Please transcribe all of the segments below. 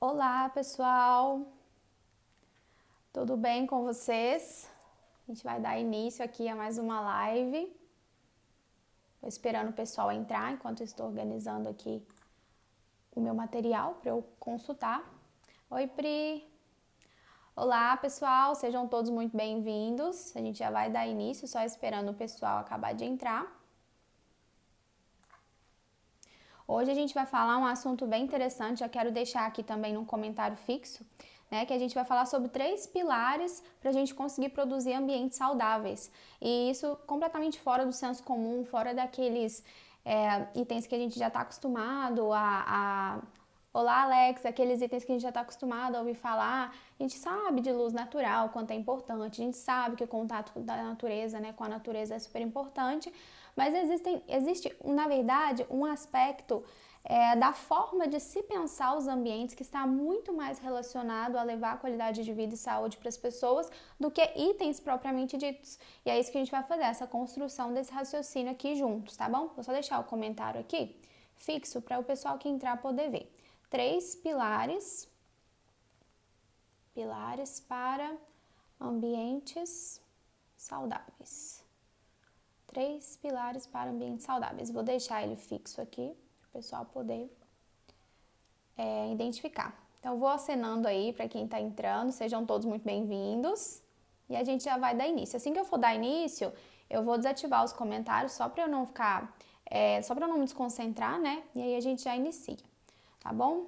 Olá, pessoal! Tudo bem com vocês? A gente vai dar início aqui a mais uma live. Estou esperando o pessoal entrar enquanto eu estou organizando aqui o meu material para eu consultar. Oi, Pri! Olá, pessoal! Sejam todos muito bem-vindos. A gente já vai dar início, só esperando o pessoal acabar de entrar. Hoje a gente vai falar um assunto bem interessante, já quero deixar aqui também num comentário fixo, né, que a gente vai falar sobre 3 pilares para a gente conseguir produzir ambientes saudáveis. E isso completamente fora do senso comum, fora daqueles itens que a gente já está acostumado a... Olá, Alex, aqueles itens que a gente já está acostumado a ouvir falar. A gente sabe de luz natural, quanto é importante, a gente sabe que o contato da natureza, né, com a natureza é super importante, mas existe, na verdade, um aspecto da forma de se pensar os ambientes que está muito mais relacionado a levar a qualidade de vida e saúde para as pessoas do que itens propriamente ditos. E é isso que a gente vai fazer, essa construção desse raciocínio aqui juntos, tá bom? Vou só deixar o comentário aqui fixo para o pessoal que entrar poder ver. 3 pilares para ambientes saudáveis. 3 pilares para ambientes saudáveis. Vou deixar ele fixo aqui, para o pessoal poder identificar. Então, vou acenando aí para quem está entrando, sejam todos muito bem-vindos. E a gente já vai dar início. Assim que eu for dar início, eu vou desativar os comentários, só para eu não ficar, só para eu não me desconcentrar, né? E aí a gente já inicia, tá bom?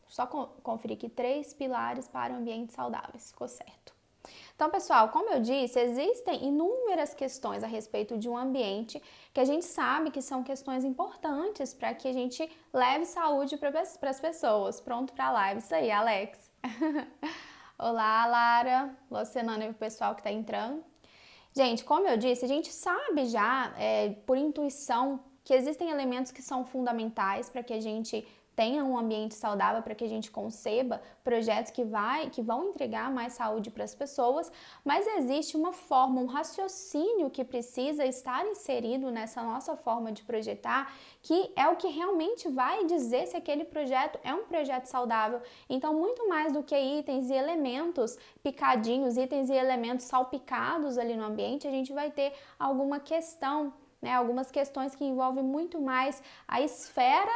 Só conferir aqui 3 pilares para ambientes saudáveis, ficou certo. Então, pessoal, como eu disse, existem inúmeras questões a respeito de um ambiente que a gente sabe que são questões importantes para que a gente leve saúde para as pessoas. Pronto para a live, isso aí, Alex. Olá, Lara, Luciana e o pessoal que está entrando. Gente, como eu disse, a gente sabe já, por intuição, que existem elementos que são fundamentais para que a gente tenha um ambiente saudável, para que a gente conceba projetos que vão entregar mais saúde para as pessoas, mas existe uma forma, um raciocínio que precisa estar inserido nessa nossa forma de projetar, que é o que realmente vai dizer se aquele projeto é um projeto saudável. Então, muito mais do que itens e elementos picadinhos, itens e elementos salpicados ali no ambiente, a gente vai ter alguma questão, né, algumas questões que envolvem muito mais a esfera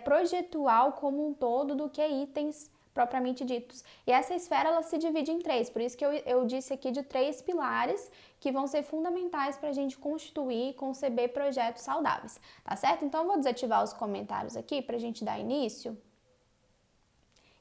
projetual como um todo do que itens propriamente ditos. E essa esfera ela se divide em 3, por isso que eu disse aqui de 3 pilares que vão ser fundamentais para a gente constituir e conceber projetos saudáveis, tá certo? Então eu vou desativar os comentários aqui para a gente dar início.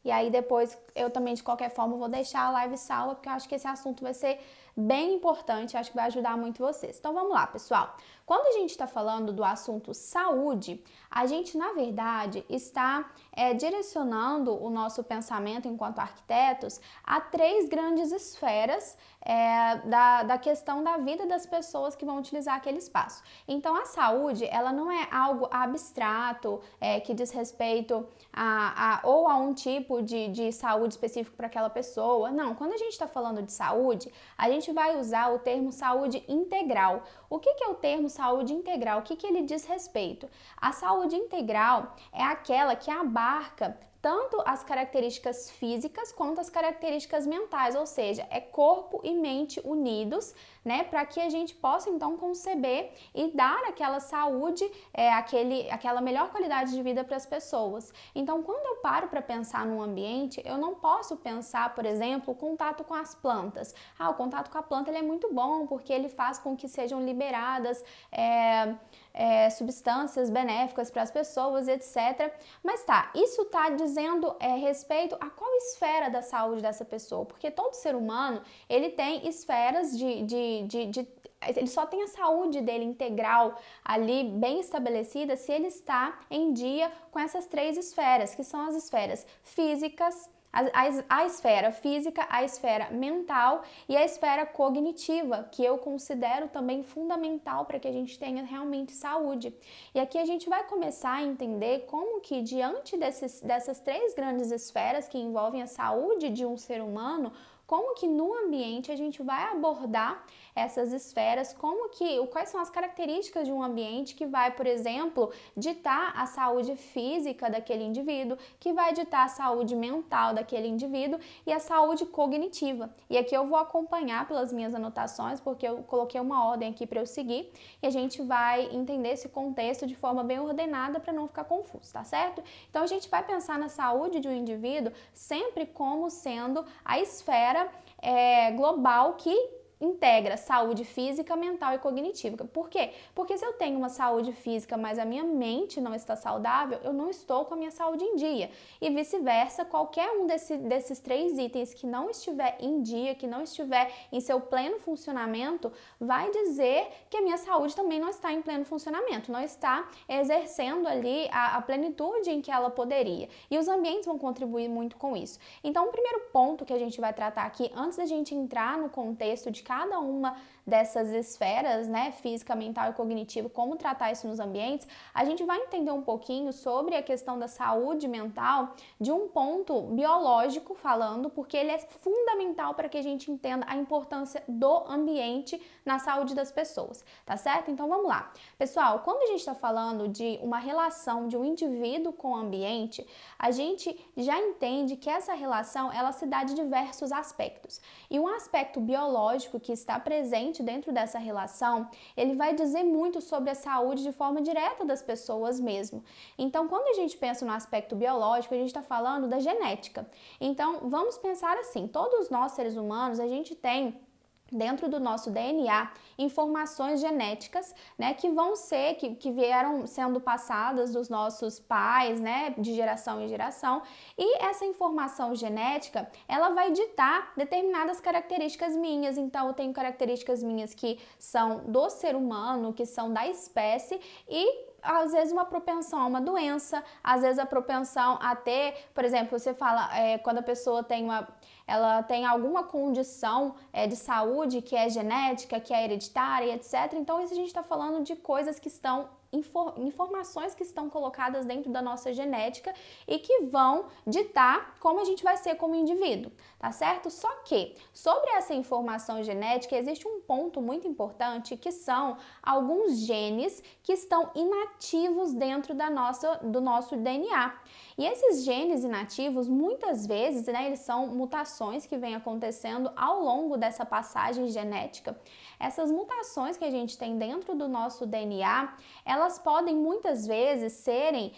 E aí depois eu também de qualquer forma vou deixar a live salva, porque eu acho que esse assunto vai ser bem importante, acho que vai ajudar muito vocês. Então vamos lá, pessoal. Quando a gente está falando do assunto saúde, a gente na verdade está direcionando o nosso pensamento enquanto arquitetos a 3 grandes esferas da questão da vida das pessoas que vão utilizar aquele espaço. Então a saúde, ela não é algo abstrato, que diz respeito ou a um tipo de saúde específico para aquela pessoa. Não, quando a gente está falando de saúde, a gente vai usar o termo saúde integral. O que é o termo saúde integral? O que ele diz respeito? A saúde integral é aquela que abarca tanto as características físicas quanto as características mentais, ou seja, é corpo e mente unidos, né, para que a gente possa então conceber e dar aquela saúde, aquela melhor qualidade de vida para as pessoas. Então, quando eu paro para pensar num ambiente, eu não posso pensar, por exemplo, o contato com as plantas. O contato com a planta ele é muito bom porque ele faz com que sejam liberadas substâncias benéficas para as pessoas, etc. Mas tá, isso tá dizendo respeito a qual esfera da saúde dessa pessoa, porque todo ser humano, ele tem esferas ele só tem a saúde dele integral ali bem estabelecida se ele está em dia com essas 3 esferas, que são as esferas físicas, a esfera física, a esfera mental e a esfera cognitiva, que eu considero também fundamental para que a gente tenha realmente saúde. E aqui a gente vai começar a entender como que diante dessas 3 grandes esferas que envolvem a saúde de um ser humano, como que no ambiente a gente vai abordar essas esferas, quais são as características de um ambiente que vai, por exemplo, ditar a saúde física daquele indivíduo, que vai ditar a saúde mental daquele indivíduo e a saúde cognitiva. E aqui eu vou acompanhar pelas minhas anotações, porque eu coloquei uma ordem aqui para eu seguir e a gente vai entender esse contexto de forma bem ordenada para não ficar confuso, tá certo? Então a gente vai pensar na saúde de um indivíduo sempre como sendo a esfera global que integra saúde física, mental e cognitiva. Por quê? Porque se eu tenho uma saúde física, mas a minha mente não está saudável, eu não estou com a minha saúde em dia. E vice-versa, qualquer um desses 3 itens que não estiver em dia, que não estiver em seu pleno funcionamento, vai dizer que a minha saúde também não está em pleno funcionamento, não está exercendo ali a plenitude em que ela poderia. E os ambientes vão contribuir muito com isso. Então, o primeiro ponto que a gente vai tratar aqui, antes da gente entrar no contexto de cada uma dessas esferas, né, física, mental e cognitiva, como tratar isso nos ambientes, a gente vai entender um pouquinho sobre a questão da saúde mental de um ponto biológico falando, porque ele é fundamental para que a gente entenda a importância do ambiente na saúde das pessoas, tá certo? Então vamos lá. Pessoal, quando a gente está falando de uma relação de um indivíduo com o ambiente, a gente já entende que essa relação, ela se dá de diversos aspectos. E um aspecto biológico que está presente dentro dessa relação, ele vai dizer muito sobre a saúde de forma direta das pessoas mesmo. Então, quando a gente pensa no aspecto biológico, a gente está falando da genética. Então, vamos pensar assim, todos nós seres humanos, a gente tem dentro do nosso DNA, informações genéticas, né, que vieram sendo passadas dos nossos pais, né, de geração em geração, e essa informação genética, ela vai ditar determinadas características minhas. Então, eu tenho características minhas que são do ser humano, que são da espécie, e às vezes uma propensão a uma doença, às vezes a propensão a ter, por exemplo, você fala, quando a pessoa ela tem alguma condição de saúde que é genética, que é hereditária, etc. Então, isso a gente está falando de coisas que estão informações que estão colocadas dentro da nossa genética e que vão ditar como a gente vai ser como indivíduo, tá certo? Só que sobre essa informação genética existe um ponto muito importante que são alguns genes que estão inativos dentro do nosso DNA. E esses genes inativos, muitas vezes, né, eles são mutações que vêm acontecendo ao longo dessa passagem genética. Essas mutações que a gente tem dentro do nosso DNA, elas podem muitas vezes serem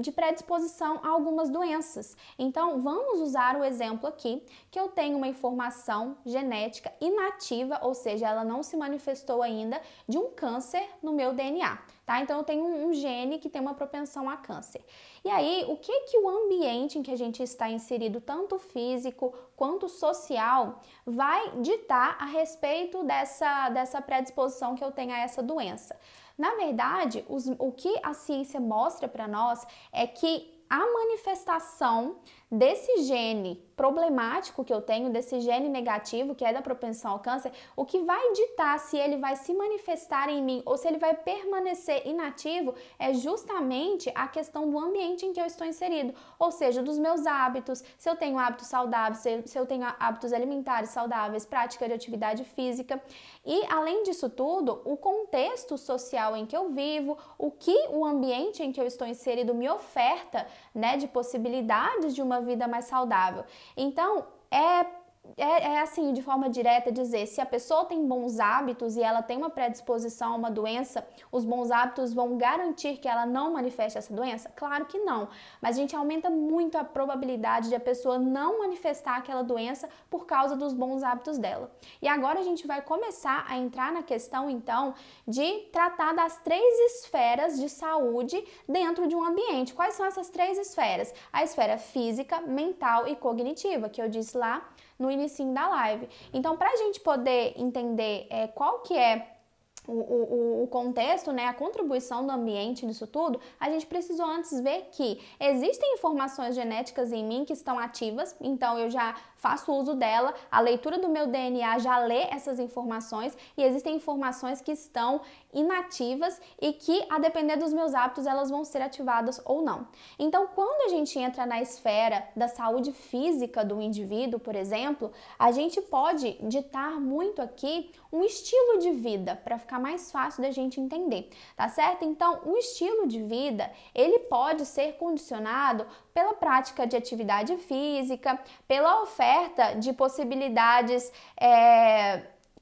de predisposição a algumas doenças. Então, vamos usar o exemplo aqui, que eu tenho uma informação genética inativa, ou seja, ela não se manifestou ainda, de um câncer no meu DNA. Tá? Então, eu tenho um gene que tem uma propensão a câncer. E aí, o que o ambiente em que a gente está inserido, tanto físico quanto social, vai ditar a respeito dessa predisposição que eu tenho a essa doença? Na verdade, o que a ciência mostra para nós é que a manifestação desse gene problemático que eu tenho, desse gene negativo, que é da propensão ao câncer, o que vai ditar se ele vai se manifestar em mim ou se ele vai permanecer inativo é justamente a questão do ambiente em que eu estou inserido, ou seja, dos meus hábitos, se eu tenho hábitos saudáveis, se eu tenho hábitos alimentares saudáveis, prática de atividade física. E, além disso tudo, o contexto social em que eu vivo, o que o ambiente em que eu estou inserido me oferta, né, de possibilidades de uma vida mais saudável. Então, assim, de forma direta, dizer se a pessoa tem bons hábitos e ela tem uma predisposição a uma doença, os bons hábitos vão garantir que ela não manifeste essa doença? Claro que não, mas a gente aumenta muito a probabilidade de a pessoa não manifestar aquela doença por causa dos bons hábitos dela. E agora a gente vai começar a entrar na questão, então, de tratar das 3 esferas de saúde dentro de um ambiente. Quais são essas 3 esferas? A esfera física, mental e cognitiva, que eu disse lá no inicinho da live. Então, para a gente poder entender qual que é o contexto, né, a contribuição do ambiente nisso tudo, a gente precisou antes ver que existem informações genéticas em mim que estão ativas, então eu já faço uso dela, a leitura do meu DNA já lê essas informações e existem informações que estão inativas e que, a depender dos meus hábitos, elas vão ser ativadas ou não. Então, quando a gente entra na esfera da saúde física do indivíduo, por exemplo, a gente pode ditar muito aqui um estilo de vida, para ficar mais fácil da gente entender, tá certo? Então, o estilo de vida, ele pode ser condicionado pela prática de atividade física, pela oferta de possibilidades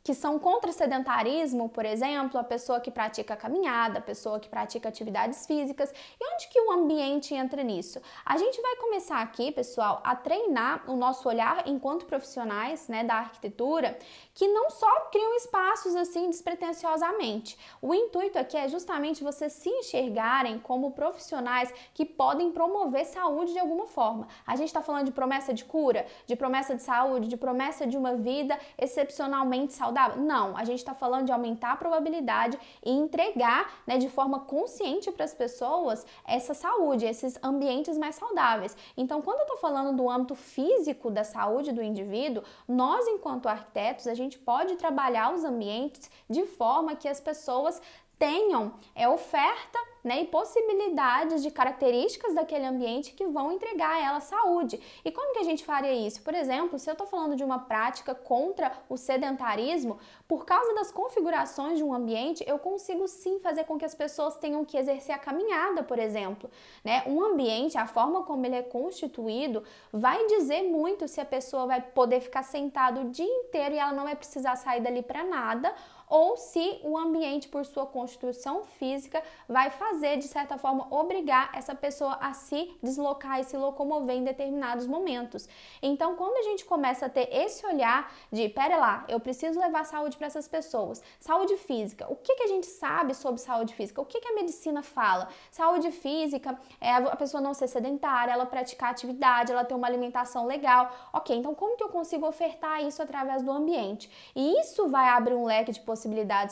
que são contra o sedentarismo, por exemplo, a pessoa que pratica caminhada, a pessoa que pratica atividades físicas. E onde que o ambiente entra nisso? A gente vai começar aqui, pessoal, a treinar o nosso olhar enquanto profissionais, né, da arquitetura, que não só criam espaços assim despretensiosamente. O intuito aqui é justamente vocês se enxergarem como profissionais que podem promover saúde de alguma forma. A gente está falando de promessa de cura, de promessa de saúde, de promessa de uma vida excepcionalmente saudável. Não, a gente está falando de aumentar a probabilidade e entregar, né, de forma consciente para as pessoas essa saúde, esses ambientes mais saudáveis. Então, quando eu estou falando do âmbito físico da saúde do indivíduo, nós, enquanto arquitetos, a gente pode trabalhar os ambientes de forma que as pessoas tenham oferta, né, e possibilidades de características daquele ambiente que vão entregar a ela saúde. E como que a gente faria isso? Por exemplo, se eu estou falando de uma prática contra o sedentarismo, por causa das configurações de um ambiente, eu consigo sim fazer com que as pessoas tenham que exercer a caminhada, por exemplo, né? Um ambiente, a forma como ele é constituído, vai dizer muito se a pessoa vai poder ficar sentada o dia inteiro e ela não vai precisar sair dali para nada, ou se o ambiente, por sua constituição física, vai fazer, de certa forma, obrigar essa pessoa a se deslocar e se locomover em determinados momentos. Então, quando a gente começa a ter esse olhar de, pera lá, eu preciso levar saúde para essas pessoas. Saúde física, o que a gente sabe sobre saúde física? O que a medicina fala? Saúde física é a pessoa não ser sedentária, ela praticar atividade, ela ter uma alimentação legal. Ok, então como que eu consigo ofertar isso através do ambiente? E isso vai abrir um leque de possibilidades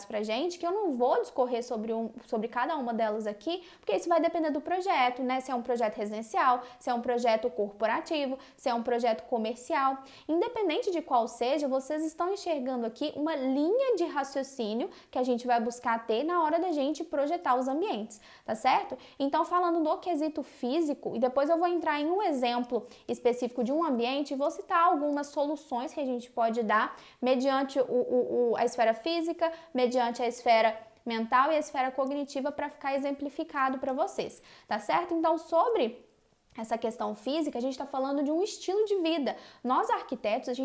pra gente, que eu não vou discorrer sobre cada uma delas aqui, porque isso vai depender do projeto, né? Se é um projeto residencial, se é um projeto corporativo, se é um projeto comercial. Independente de qual seja, vocês estão enxergando aqui uma linha de raciocínio que a gente vai buscar ter na hora da gente projetar os ambientes, tá certo? Então, falando do quesito físico, e depois eu vou entrar em um exemplo específico de um ambiente e vou citar algumas soluções que a gente pode dar mediante a esfera física, mediante a esfera mental e a esfera cognitiva, para ficar exemplificado para vocês, tá certo? Então, sobre essa questão física, a gente está falando de um estilo de vida. Nós, arquitetos,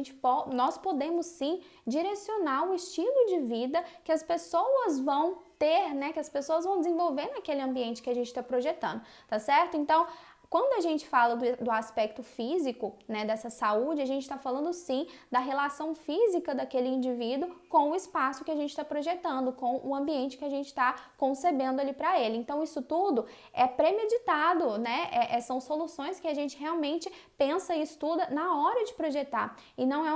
nós podemos sim direcionar o estilo de vida que as pessoas vão ter, né? Que as pessoas vão desenvolver naquele ambiente que a gente está projetando, tá certo? Então, quando a gente fala do aspecto físico, né, dessa saúde, a gente está falando sim da relação física daquele indivíduo com o espaço que a gente está projetando, com o ambiente que a gente está concebendo ali para ele. Então, isso tudo é premeditado, né? São soluções que a gente realmente pensa e estuda na hora de projetar. E não é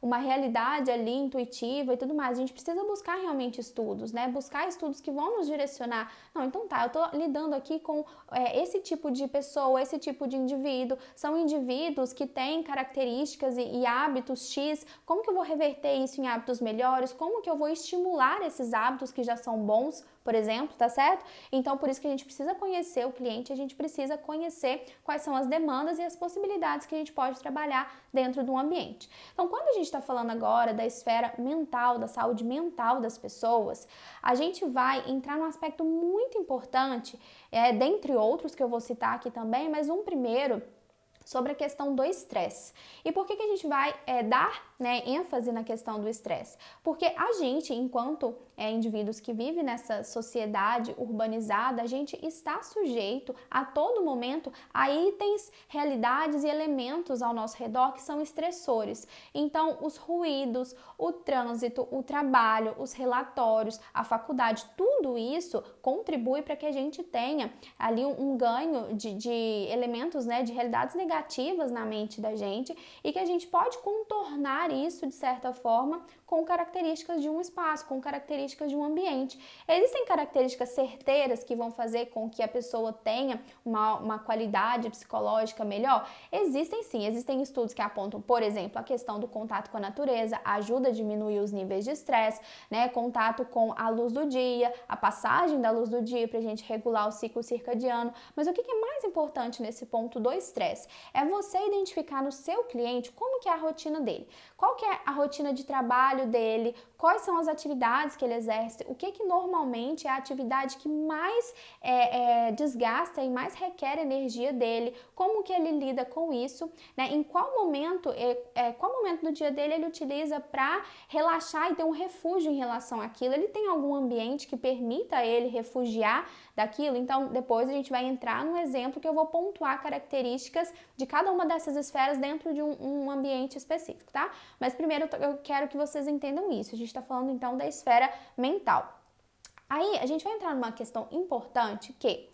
uma realidade ali intuitiva e tudo mais. A gente precisa buscar realmente estudos, né? Buscar estudos que vão nos direcionar. Não, então tá, eu tô lidando aqui com esse tipo de pessoa, esse tipo de indivíduo. São indivíduos que têm características e hábitos X. Como que eu vou reverter isso em hábitos melhores? Como que eu vou estimular esses hábitos que já são bons, por exemplo, tá certo? Então, por isso que a gente precisa conhecer o cliente, a gente precisa conhecer quais são as demandas e as possibilidades que a gente pode trabalhar dentro do ambiente. Então, quando a gente está falando agora da esfera mental, da saúde mental das pessoas, a gente vai entrar num aspecto muito importante, dentre outros que eu vou citar aqui também, mas um primeiro sobre a questão do estresse. E por que a gente vai dar, né, ênfase na questão do estresse? Porque a gente, enquanto indivíduos que vivem nessa sociedade urbanizada, a gente está sujeito a todo momento a itens, realidades e elementos ao nosso redor que são estressores. Então, os ruídos, o trânsito, o trabalho, os relatórios, a faculdade, tudo isso contribui para que a gente tenha ali um ganho de elementos, né, de realidades negativas na mente da gente, e que a gente pode contornar combinar isso, de certa forma, com características de um espaço, com características de um ambiente. Existem características certeiras que vão fazer com que a pessoa tenha uma qualidade psicológica melhor? Existem sim, existem estudos que apontam, por exemplo, a questão do contato com a natureza, ajuda a diminuir os níveis de estresse, né? Contato com a luz do dia, a passagem da luz do dia para a gente regular o ciclo circadiano. Mas o que é mais importante nesse ponto do estresse? É você identificar no seu cliente como que é a rotina dele, qual que é a rotina de trabalho dele, quais são as atividades que ele exerce, o que normalmente é a atividade que mais desgasta e mais requer energia dele, como que ele lida com isso, né? Em qual momento do dia dele ele utiliza para relaxar e ter um refúgio em relação àquilo. Ele tem algum ambiente que permita ele refugiar daquilo? Então, depois a gente vai entrar no exemplo que eu vou pontuar características de cada uma dessas esferas dentro de um ambiente específico, tá? Mas primeiro eu quero que vocês entendam isso. A gente está falando então da esfera mental. Aí a gente vai entrar numa questão importante que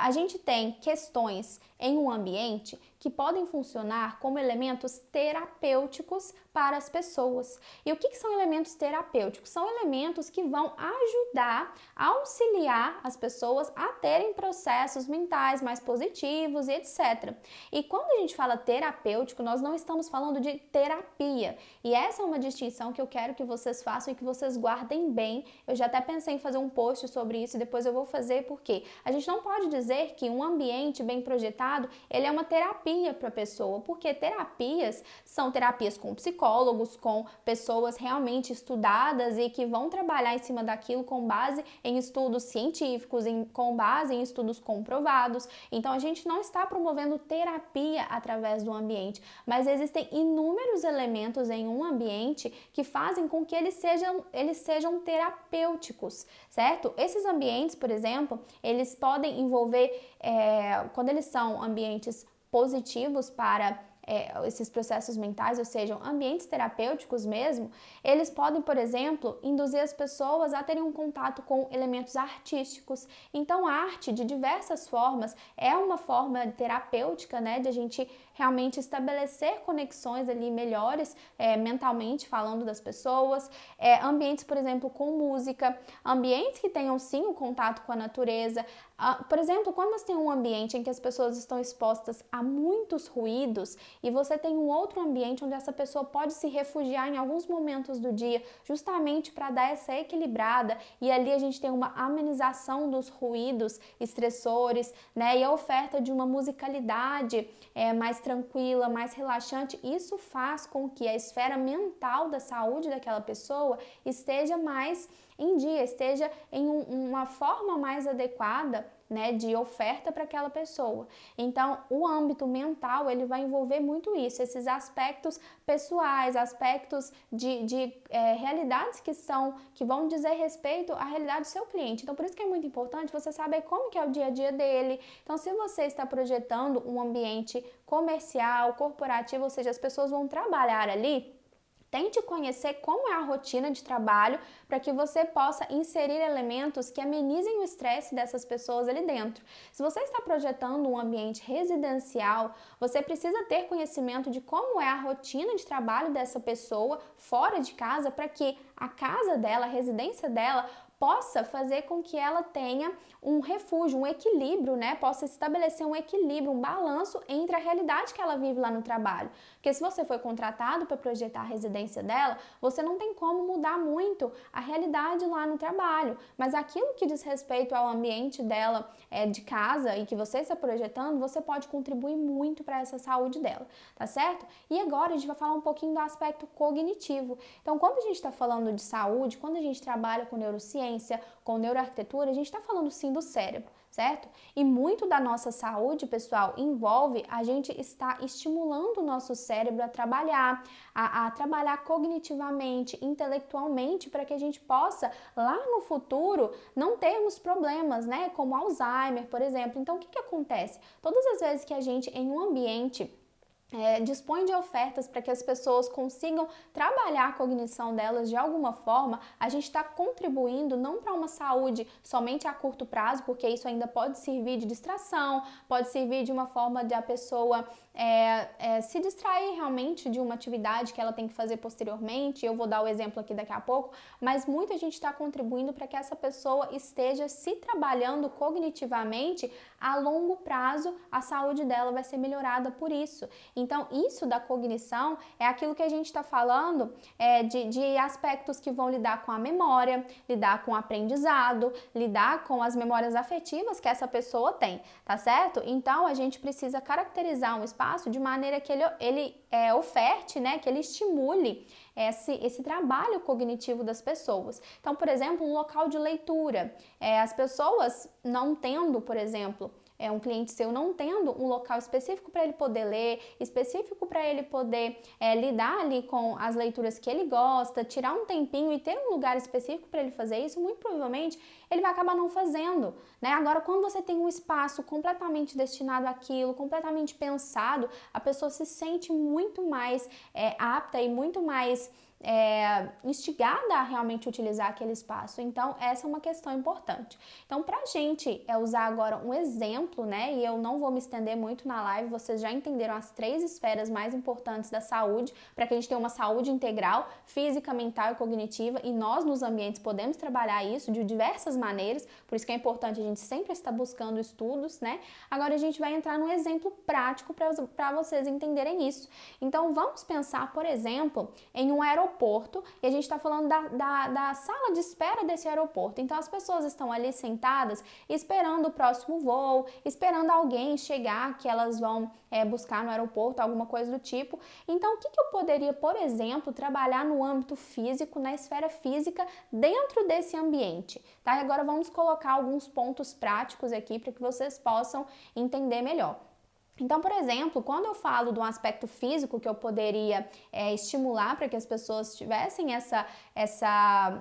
a gente tem questões em um ambiente que podem funcionar como elementos terapêuticos para as pessoas. E o que são elementos terapêuticos? São elementos que vão ajudar, auxiliar as pessoas a terem processos mentais mais positivos e etc. E quando a gente fala terapêutico, nós não estamos falando de terapia. E essa é uma distinção que eu quero que vocês façam e que vocês guardem bem. Eu já até pensei em fazer um post sobre isso e depois eu vou fazer, porque a gente não pode dizer que um ambiente bem projetado, ele é uma terapia para a pessoa, porque terapias são terapias com psicólogos, com pessoas realmente estudadas e que vão trabalhar em cima daquilo com base em estudos científicos, com base em estudos comprovados. Então a gente não está promovendo terapia através do ambiente, mas existem inúmeros elementos em um ambiente que fazem com que eles sejam terapêuticos, certo? Esses ambientes, por exemplo, eles podem envolver, quando eles são ambientes positivos para esses processos mentais, ou seja, ambientes terapêuticos mesmo, eles podem, por exemplo, induzir as pessoas a terem um contato com elementos artísticos. Então, a arte, de diversas formas, é uma forma terapêutica, né, de a gente realmente estabelecer conexões ali melhores, mentalmente falando das pessoas. Ambientes, por exemplo, com música, ambientes que tenham sim o contato com a natureza. Por exemplo, quando você tem um ambiente em que as pessoas estão expostas a muitos ruídos e você tem um outro ambiente onde essa pessoa pode se refugiar em alguns momentos do dia, justamente para dar essa equilibrada, e ali a gente tem uma amenização dos ruídos estressores, né? E a oferta de uma musicalidade mais tranquila, mais relaxante, isso faz com que a esfera mental da saúde daquela pessoa esteja mais em dia, esteja em uma forma mais adequada, né, de oferta para aquela pessoa. Então, o âmbito mental, ele vai envolver muito isso, esses aspectos pessoais, aspectos de realidades que vão dizer respeito à realidade do seu cliente. Então, por isso que é muito importante você saber como que é o dia a dia dele. Então, se você está projetando um ambiente comercial, corporativo, ou seja, as pessoas vão trabalhar ali, tente conhecer como é a rotina de trabalho para que você possa inserir elementos que amenizem o estresse dessas pessoas ali dentro. Se você está projetando um ambiente residencial, você precisa ter conhecimento de como é a rotina de trabalho dessa pessoa fora de casa para que a casa dela, a residência dela, possa fazer com que ela tenha um refúgio, um equilíbrio, né? Possa estabelecer um equilíbrio, um balanço entre a realidade que ela vive lá no trabalho. Porque se você foi contratado para projetar a residência dela, você não tem como mudar muito a realidade lá no trabalho. Mas aquilo que diz respeito ao ambiente dela de casa e que você está projetando, você pode contribuir muito para essa saúde dela, tá certo? E agora a gente vai falar um pouquinho do aspecto cognitivo. Então, quando a gente está falando de saúde, quando a gente trabalha com neurociência, com neuroarquitetura, a gente está falando sim do cérebro, certo? E muito da nossa saúde, pessoal, envolve a gente estar estimulando o nosso cérebro a trabalhar, a trabalhar cognitivamente, intelectualmente, para que a gente possa, lá no futuro, não termos problemas, né? Como Alzheimer, por exemplo. Então, o que acontece? Todas as vezes que a gente, em um ambiente, dispõe de ofertas para que as pessoas consigam trabalhar a cognição delas de alguma forma, a gente está contribuindo não para uma saúde somente a curto prazo, porque isso ainda pode servir de distração, pode servir de uma forma de a pessoa se distrair realmente de uma atividade que ela tem que fazer posteriormente. Eu vou dar o exemplo aqui daqui a pouco, mas muita gente está contribuindo para que essa pessoa esteja se trabalhando cognitivamente. A longo prazo, a saúde dela vai ser melhorada por isso. Então, isso da cognição é aquilo que a gente está falando de aspectos que vão lidar com a memória, lidar com o aprendizado, lidar com as memórias afetivas que essa pessoa tem, tá certo? Então, a gente precisa caracterizar um espaço de maneira que ele oferte, né, que ele estimule esse trabalho cognitivo das pessoas. Então, por exemplo, um local de leitura. As pessoas não tendo, por exemplo, um cliente seu não tendo um local específico para ele poder ler, específico para ele poder lidar ali com as leituras que ele gosta, tirar um tempinho e ter um lugar específico para ele fazer isso, muito provavelmente ele vai acabar não fazendo, né? Agora, quando você tem um espaço completamente destinado àquilo, completamente pensado, a pessoa se sente muito mais apta e muito mais instigada a realmente utilizar aquele espaço. Então, essa é uma questão importante. Então, pra gente usar agora um exemplo, né, e eu não vou me estender muito na live, vocês já entenderam as 3 esferas mais importantes da saúde, para que a gente tenha uma saúde integral, física, mental e cognitiva, e nós nos ambientes podemos trabalhar isso de diversas maneiras, por isso que é importante a gente sempre estar buscando estudos, né? Agora a gente vai entrar num exemplo prático para vocês entenderem isso. Então, vamos pensar, por exemplo, em um aeroporto, e a gente está falando da sala de espera desse aeroporto. Então, as pessoas estão ali sentadas esperando o próximo voo, esperando alguém chegar que elas vão buscar no aeroporto, alguma coisa do tipo. Então, o que eu poderia, por exemplo, trabalhar no âmbito físico, na esfera física, dentro desse ambiente, tá? E agora vamos colocar alguns pontos práticos aqui para que vocês possam entender melhor. Então, por exemplo, quando eu falo de um aspecto físico que eu poderia estimular para que as pessoas tivessem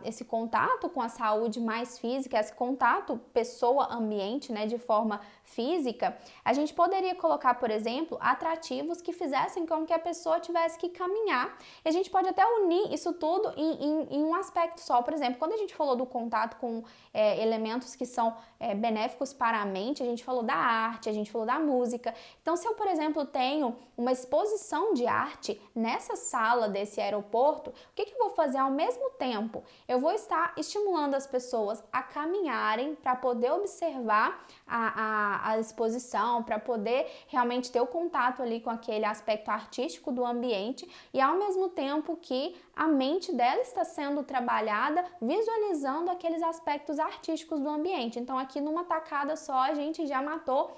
esse contato com a saúde mais física, esse contato pessoa-ambiente, né, de forma física, a gente poderia colocar, por exemplo, atrativos que fizessem com que a pessoa tivesse que caminhar. E a gente pode até unir isso tudo em um aspecto só. Por exemplo, quando a gente falou do contato com elementos que são benéficos para a mente, a gente falou da arte, a gente falou da música. Então, se eu, por exemplo, tenho uma exposição de arte nessa sala desse aeroporto, o que eu vou fazer ao mesmo tempo? Eu vou estar estimulando as pessoas a caminharem para poder observar a exposição, para poder realmente ter o contato ali com aquele aspecto artístico do ambiente e ao mesmo tempo que a mente dela está sendo trabalhada visualizando aqueles aspectos artísticos do ambiente. Então, aqui numa tacada só, a gente já matou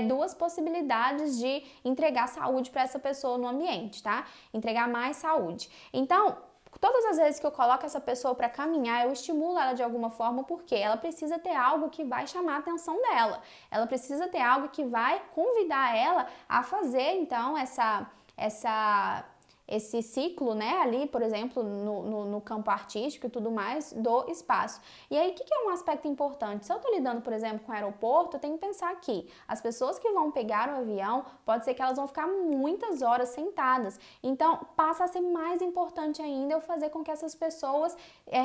2 possibilidades de entregar saúde para essa pessoa no ambiente, tá? Entregar mais saúde. Então, todas as vezes que eu coloco essa pessoa para caminhar, eu estimulo ela de alguma forma, porque ela precisa ter algo que vai chamar a atenção dela. Ela precisa ter algo que vai convidar ela a fazer, então, esse ciclo, né, ali, por exemplo, no campo artístico e tudo mais do espaço. E aí, o que é um aspecto importante? Se eu estou lidando, por exemplo, com o aeroporto, eu tenho que pensar aqui, as pessoas que vão pegar o avião, pode ser que elas vão ficar muitas horas sentadas. Então, passa a ser mais importante ainda eu fazer com que essas pessoas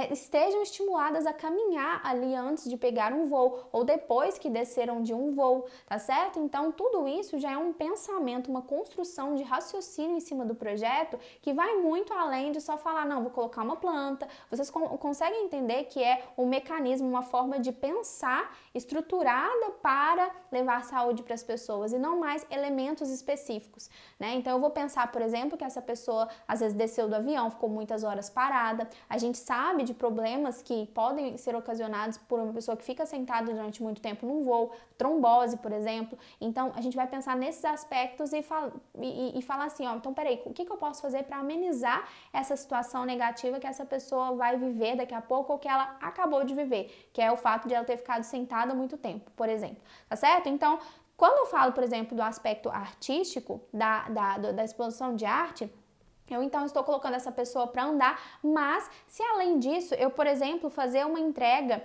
estejam estimuladas a caminhar ali antes de pegar um voo, ou depois que desceram de um voo, tá certo? Então, tudo isso já é um pensamento, uma construção de raciocínio em cima do projeto, que vai muito além de só falar, não, vou colocar uma planta. Vocês conseguem entender que é um mecanismo, uma forma de pensar estruturada para levar saúde para as pessoas e não mais elementos específicos, né? Então, eu vou pensar, por exemplo, que essa pessoa às vezes desceu do avião, ficou muitas horas parada. A gente sabe de problemas que podem ser ocasionados por uma pessoa que fica sentada durante muito tempo num voo, trombose, por exemplo. Então, a gente vai pensar nesses aspectos e falar assim, ó, então, peraí, o que eu posso fazer para amenizar essa situação negativa que essa pessoa vai viver daqui a pouco ou que ela acabou de viver, que é o fato de ela ter ficado sentada há muito tempo, por exemplo, tá certo? Então, quando eu falo, por exemplo, do aspecto artístico, da exposição de arte, Eu então estou colocando essa pessoa para andar, mas se além disso eu, por exemplo, fazer uma entrega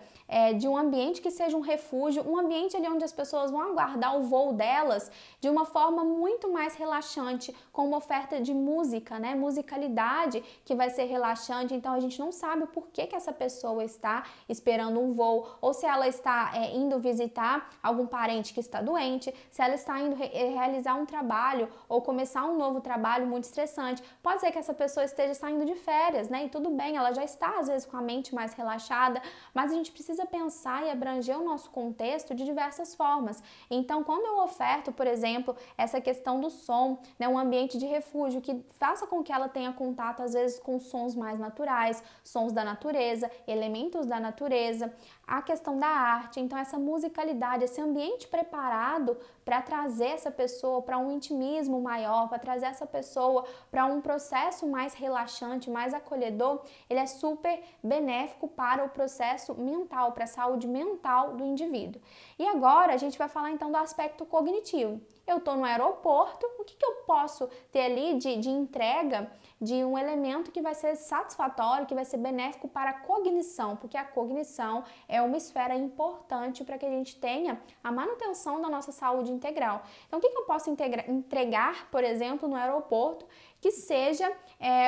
de um ambiente que seja um refúgio, um ambiente ali onde as pessoas vão aguardar o voo delas de uma forma muito mais relaxante, com uma oferta de música, né? Musicalidade que vai ser relaxante, então a gente não sabe o porquê que essa pessoa está esperando um voo, ou se ela está indo visitar algum parente que está doente, se ela está indo realizar um trabalho ou começar um novo trabalho muito estressante. Pode ser que essa pessoa esteja saindo de férias, né? E tudo bem, ela já está às vezes com a mente mais relaxada, mas a gente precisa pensar e abranger o nosso contexto de diversas formas. Então, quando eu oferto, por exemplo, essa questão do som, né, um ambiente de refúgio que faça com que ela tenha contato às vezes com sons mais naturais, sons da natureza, elementos da natureza, a questão da arte, então essa musicalidade, esse ambiente preparado para trazer essa pessoa para um intimismo maior, para trazer essa pessoa para um processo mais relaxante, mais acolhedor, ele é super benéfico para o processo mental, para a saúde mental do indivíduo. E agora a gente vai falar então do aspecto cognitivo. Eu estou no aeroporto, o que eu posso ter ali de entrega de um elemento que vai ser satisfatório, que vai ser benéfico para a cognição, porque a cognição é uma esfera importante para que a gente tenha a manutenção da nossa saúde integral. Então, o que eu posso entregar, por exemplo, no aeroporto, que seja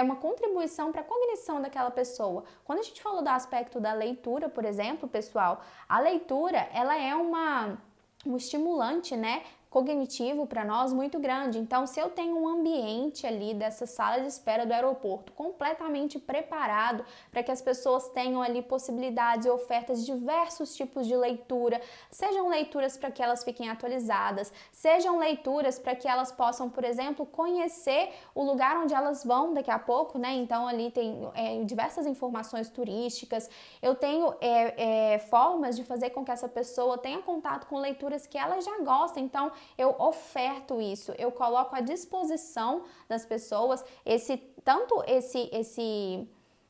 uma contribuição para a cognição daquela pessoa? Quando a gente falou do aspecto da leitura, por exemplo, pessoal, a leitura, ela é um estimulante, né, cognitivo para nós muito grande. Então, se eu tenho um ambiente ali dessa sala de espera do aeroporto completamente preparado para que as pessoas tenham ali possibilidades e ofertas de diversos tipos de leitura, sejam leituras para que elas fiquem atualizadas, sejam leituras para que elas possam, por exemplo, conhecer o lugar onde elas vão daqui a pouco, né? Então, ali tem diversas informações turísticas. Eu tenho formas de fazer com que essa pessoa tenha contato com leituras que ela já gosta. Então, eu oferto isso, eu coloco à disposição das pessoas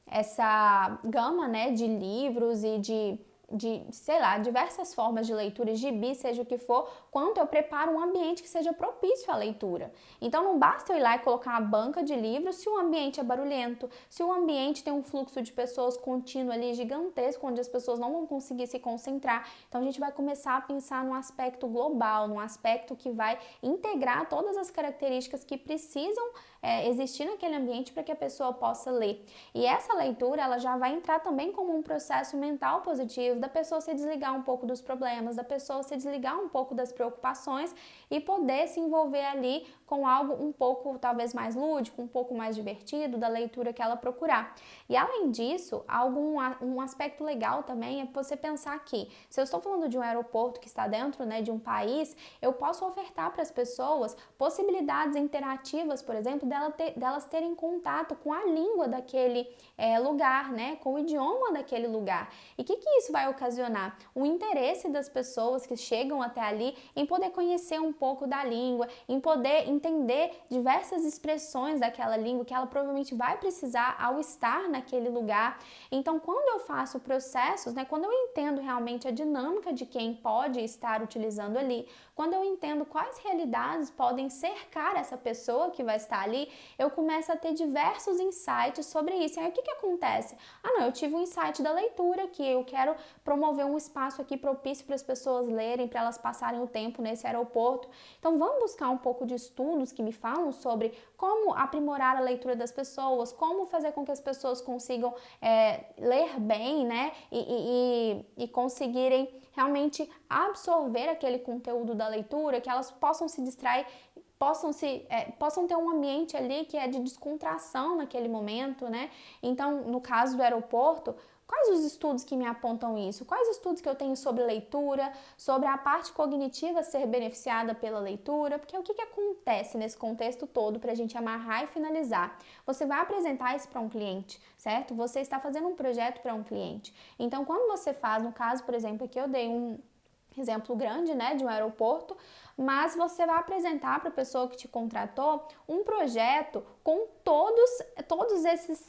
essa gama, né, de livros e sei lá, diversas formas de leitura, gibi, seja o que for, quanto eu preparo um ambiente que seja propício à leitura. Então não basta eu ir lá e colocar uma banca de livros se o ambiente é barulhento, se o ambiente tem um fluxo de pessoas contínuo ali gigantesco, onde as pessoas não vão conseguir se concentrar. Então a gente vai começar a pensar num aspecto global, num aspecto que vai integrar todas as características que precisam existir naquele ambiente para que a pessoa possa ler. E essa leitura, ela já vai entrar também como um processo mental positivo, da pessoa se desligar um pouco dos problemas, da pessoa se desligar um pouco das preocupações e poder se envolver ali com algo um pouco talvez mais lúdico, um pouco mais divertido da leitura que ela procurar. E além disso, um aspecto legal também é você pensar que, se eu estou falando de um aeroporto que está dentro, né, de um país, eu posso ofertar para as pessoas possibilidades interativas, por exemplo, delas terem contato com a língua daquele lugar, né, com o idioma daquele lugar. E o que isso vai ocasionar? O interesse das pessoas que chegam até ali em poder conhecer um pouco da língua, em poder entender diversas expressões daquela língua que ela provavelmente vai precisar ao estar naquele lugar. Então, quando eu faço processos, né, quando eu entendo realmente a dinâmica de quem pode estar utilizando ali, quando eu entendo quais realidades podem cercar essa pessoa que vai estar ali, eu começo a ter diversos insights sobre isso. E aí o que acontece? Eu tive um insight da leitura, que eu quero promover um espaço aqui propício para as pessoas lerem, para elas passarem o tempo nesse aeroporto. Então vamos buscar um pouco de estudos que me falam sobre como aprimorar a leitura das pessoas, como fazer com que as pessoas consigam ler bem, né? E conseguirem realmente absorver aquele conteúdo da leitura, que elas possam se distrair, possam ter um ambiente ali que é de descontração naquele momento, né? Então, no caso do aeroporto, quais os estudos que me apontam isso? Quais estudos que eu tenho sobre leitura, sobre a parte cognitiva ser beneficiada pela leitura? Porque o que acontece nesse contexto todo para a gente amarrar e finalizar? Você vai apresentar isso para um cliente, certo? Você está fazendo um projeto para um cliente. Então, quando você faz, no caso, por exemplo, aqui eu dei um exemplo grande, né, de um aeroporto, mas você vai apresentar para a pessoa que te contratou um projeto com todos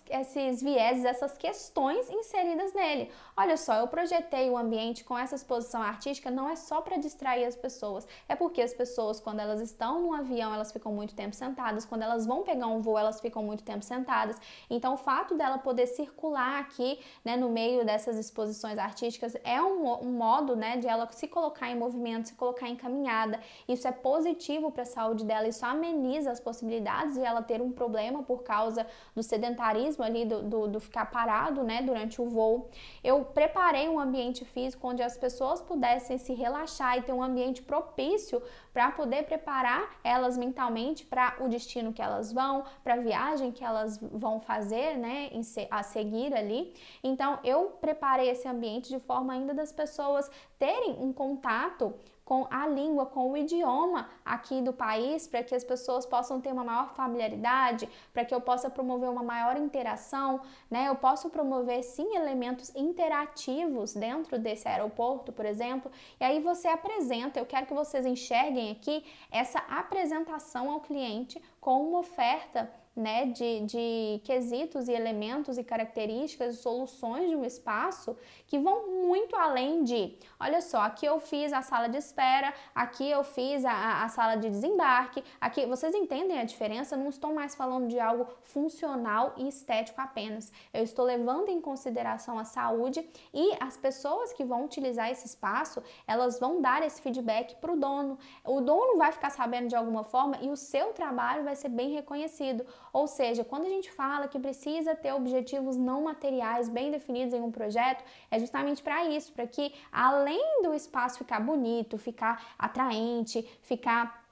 esses vieses, essas questões inseridas nele. Olha só, eu projetei o ambiente com essa exposição artística, não é só para distrair as pessoas, é porque as pessoas, quando elas estão num avião, elas ficam muito tempo sentadas, quando elas vão pegar um voo, elas ficam muito tempo sentadas. Então, o fato dela poder circular aqui, né, no meio dessas exposições artísticas é um modo, né, de ela se colocar em movimento, se colocar em caminhada. Isso é positivo para a saúde dela, isso ameniza as possibilidades de ela ter um problema por causa do sedentarismo ali, do ficar parado, né, durante o voo. Eu preparei um ambiente físico onde as pessoas pudessem se relaxar e ter um ambiente propício para poder preparar elas mentalmente para o destino que elas vão, para a viagem que elas vão fazer, né, a seguir ali. Então, eu preparei esse ambiente de forma ainda das pessoas terem um contato com a língua, com o idioma aqui do país, para que as pessoas possam ter uma maior familiaridade, para que eu possa promover uma maior interação, né? Eu posso promover sim elementos interativos dentro desse aeroporto, por exemplo, e aí você apresenta, eu quero que vocês enxerguem aqui essa apresentação ao cliente com uma oferta, né, de quesitos e elementos e características e soluções de um espaço que vão muito além de, olha só, aqui eu fiz a sala de espera, aqui eu fiz a sala de desembarque, aqui, vocês entendem a diferença? Eu não estou mais falando de algo funcional e estético apenas, eu estou levando em consideração a saúde e as pessoas que vão utilizar esse espaço, elas vão dar esse feedback para o dono vai ficar sabendo de alguma forma e o seu trabalho vai ser bem reconhecido. Ou seja, quando a gente fala que precisa ter objetivos não materiais bem definidos em um projeto, é justamente para isso, para que além do espaço ficar bonito, ficar atraente, ficar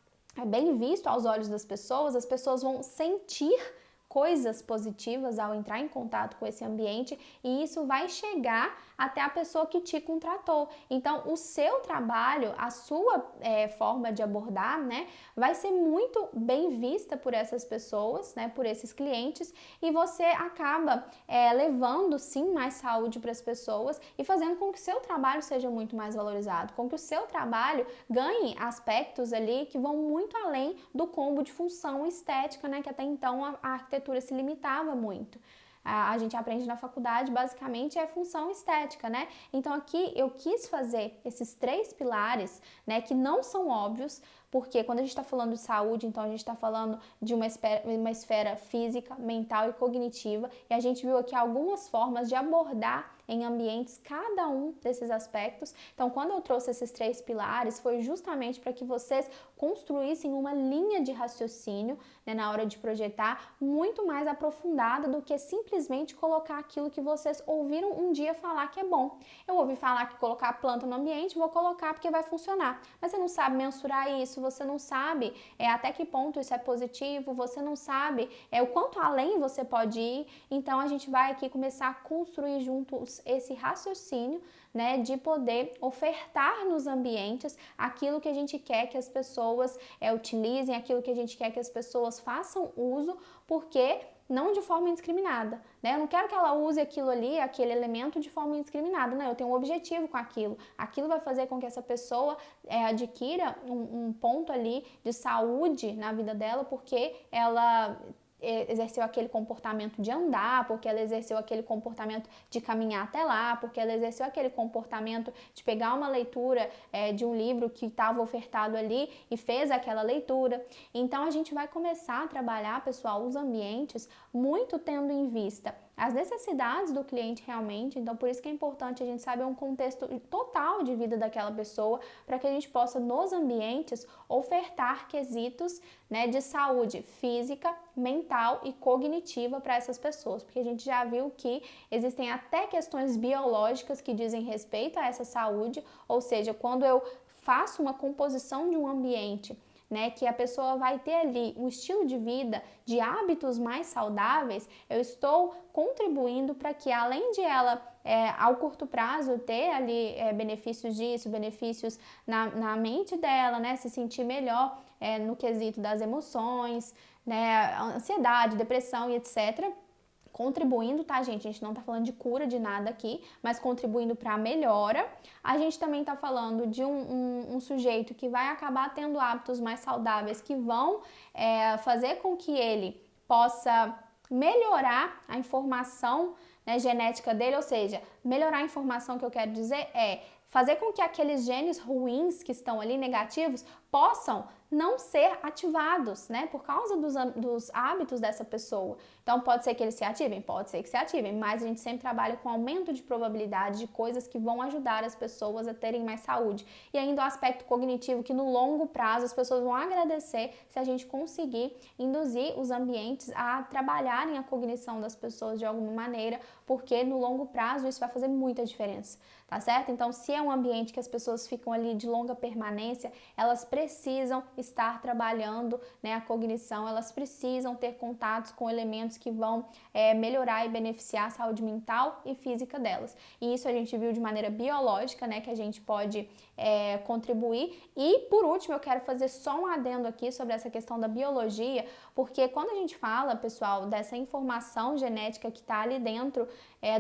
bem visto aos olhos das pessoas, as pessoas vão sentir coisas positivas ao entrar em contato com esse ambiente e isso vai chegar até a pessoa que te contratou. Então, o seu trabalho, a sua forma de abordar, né, vai ser muito bem vista por essas pessoas, né, por esses clientes e você acaba levando sim mais saúde para as pessoas e fazendo com que o seu trabalho seja muito mais valorizado, com que o seu trabalho ganhe aspectos ali que vão muito além do combo de função estética, né, que até então a arquitetura se limitava muito. A gente aprende na faculdade, basicamente, é função estética, né? Então, aqui eu quis fazer esses 3 pilares, né, que não são óbvios, porque quando a gente está falando de saúde, então a gente está falando de uma esfera física, mental e cognitiva, e a gente viu aqui algumas formas de abordar em ambientes cada um desses aspectos. Então, quando eu trouxe esses 3 pilares, foi justamente para que vocês construíssem uma linha de raciocínio, né, na hora de projetar, muito mais aprofundada do que simplesmente colocar aquilo que vocês ouviram um dia falar que é bom. Eu ouvi falar que colocar a planta no ambiente, vou colocar porque vai funcionar. Mas você não sabe mensurar isso, você não sabe até que ponto isso é positivo, você não sabe o quanto além você pode ir. Então, a gente vai aqui começar a construir juntos esse raciocínio, né, de poder ofertar nos ambientes aquilo que a gente quer que as pessoas utilizem, aquilo que a gente quer que as pessoas façam uso, porque não de forma indiscriminada, né? Eu não quero que ela use aquilo ali, aquele elemento de forma indiscriminada, não, eu tenho um objetivo com aquilo. Aquilo vai fazer com que essa pessoa adquira um ponto ali de saúde na vida dela, porque ela exerceu aquele comportamento de andar, porque ela exerceu aquele comportamento de caminhar até lá, porque ela exerceu aquele comportamento de pegar uma leitura de um livro que estava ofertado ali e fez aquela leitura. Então, a gente vai começar a trabalhar, pessoal, os ambientes muito tendo em vista as necessidades do cliente realmente. Então, por isso que é importante a gente saber um contexto total de vida daquela pessoa, para que a gente possa, nos ambientes, ofertar quesitos, né, de saúde física, mental e cognitiva para essas pessoas, porque a gente já viu que existem até questões biológicas que dizem respeito a essa saúde, ou seja, quando eu faço uma composição de um ambiente, né, que a pessoa vai ter ali um estilo de vida, de hábitos mais saudáveis, eu estou contribuindo para que, além de ela, ao curto prazo, ter ali benefícios disso, benefícios na mente dela, né, se sentir melhor no quesito das emoções, né, ansiedade, depressão e etc., contribuindo, tá, gente? A gente não tá falando de cura de nada aqui, mas contribuindo para a melhora. A gente também tá falando de um sujeito que vai acabar tendo hábitos mais saudáveis, que vão fazer com que ele possa melhorar a informação, né, genética dele, ou seja, melhorar a informação que eu quero dizer é fazer com que aqueles genes ruins que estão ali, negativos, possam não ser ativados, né, por causa dos hábitos dessa pessoa. Então, pode ser que eles se ativem? Pode ser que se ativem, mas a gente sempre trabalha com aumento de probabilidade de coisas que vão ajudar as pessoas a terem mais saúde. E ainda o aspecto cognitivo, que no longo prazo as pessoas vão agradecer se a gente conseguir induzir os ambientes a trabalharem a cognição das pessoas de alguma maneira, porque no longo prazo isso vai fazer muita diferença, tá certo? Então, se é um ambiente que as pessoas ficam ali de longa permanência, elas precisam estar trabalhando, né, a cognição, elas precisam ter contatos com elementos que vão melhorar e beneficiar a saúde mental e física delas. E isso a gente viu de maneira biológica, né, que a gente pode contribuir. E por último, eu quero fazer só um adendo aqui sobre essa questão da biologia, porque quando a gente fala, pessoal, dessa informação genética que está ali dentro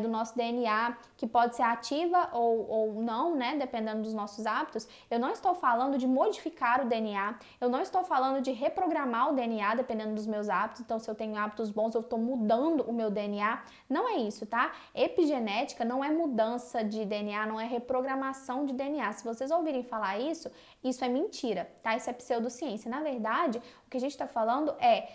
do nosso DNA, que pode ser ativa ou não, né, dependendo dos nossos hábitos, eu não estou falando de modificar o DNA, eu não estou falando de reprogramar o DNA dependendo dos meus hábitos. Então, se eu tenho hábitos bons, eu estou mudando o meu DNA. Não é isso, tá? Epigenética não é mudança de DNA, não é reprogramação de DNA. Se vocês ouvirem falar isso é mentira, tá? Isso é pseudociência. Na verdade, o que a gente está falando é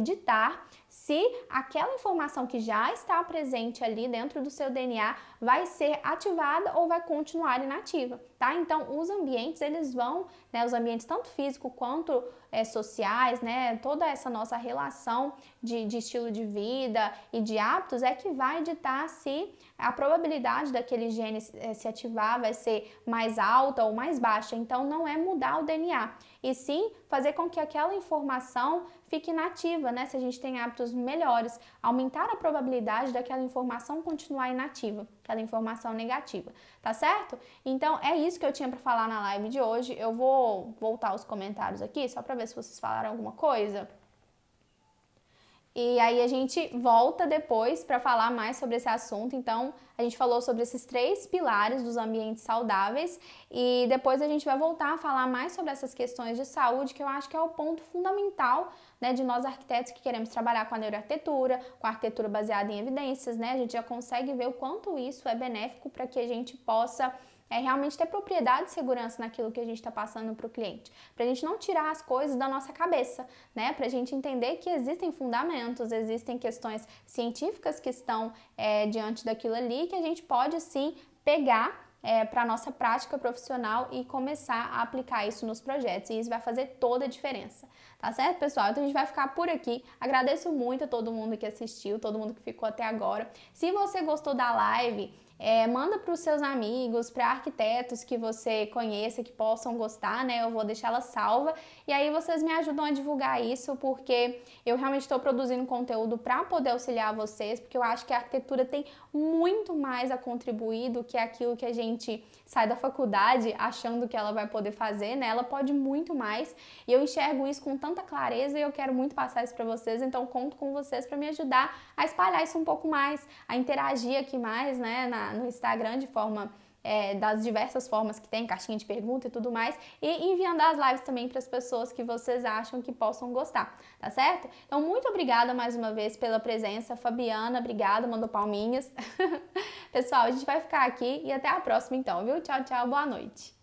ditar se aquela informação que já está presente ali dentro do seu DNA vai ser ativada ou vai continuar inativa, tá? Então, os ambientes, eles vão, né, os ambientes tanto físico quanto sociais, né, toda essa nossa relação de estilo de vida e de hábitos é que vai ditar se a probabilidade daquele gene se ativar vai ser mais alta ou mais baixa. Então, não é mudar o DNA, e sim fazer com que aquela informação fique inativa, né? Se a gente tem hábitos melhores, aumentar a probabilidade daquela informação continuar inativa, aquela informação negativa, tá certo? Então, é isso que eu tinha para falar na live de hoje. Eu vou voltar os comentários aqui, só para ver se vocês falaram alguma coisa. E aí a gente volta depois para falar mais sobre esse assunto. Então, a gente falou sobre esses 3 pilares dos ambientes saudáveis e depois a gente vai voltar a falar mais sobre essas questões de saúde, que eu acho que é o ponto fundamental, né, de nós arquitetos que queremos trabalhar com a neuroarquitetura, com a arquitetura baseada em evidências, né? A gente já consegue ver o quanto isso é benéfico para que a gente possa realmente ter propriedade de segurança naquilo que a gente está passando para o cliente. Para a gente não tirar as coisas da nossa cabeça, né? Para a gente entender que existem fundamentos, existem questões científicas que estão diante daquilo ali, que a gente pode sim pegar para a nossa prática profissional e começar a aplicar isso nos projetos. E isso vai fazer toda a diferença. Tá certo, pessoal? Então a gente vai ficar por aqui. Agradeço muito a todo mundo que assistiu, todo mundo que ficou até agora. Se você gostou da live, manda para os seus amigos, para arquitetos que você conheça, que possam gostar, né? Eu vou deixar ela salva e aí vocês me ajudam a divulgar isso, porque eu realmente estou produzindo conteúdo para poder auxiliar vocês, porque eu acho que a arquitetura tem muito mais a contribuir do que aquilo que a gente sai da faculdade achando que ela vai poder fazer, né? Ela pode muito mais e eu enxergo isso com tanta clareza e eu quero muito passar isso para vocês, então conto com vocês para me ajudar a espalhar isso um pouco mais, a interagir aqui mais, né, no Instagram de forma das diversas formas que tem, caixinha de pergunta e tudo mais, e enviando as lives também para as pessoas que vocês acham que possam gostar, tá certo? Então, muito obrigada mais uma vez pela presença. Fabiana, obrigada, mandou palminhas. Pessoal, a gente vai ficar aqui e até a próxima então, viu? Tchau, tchau, boa noite.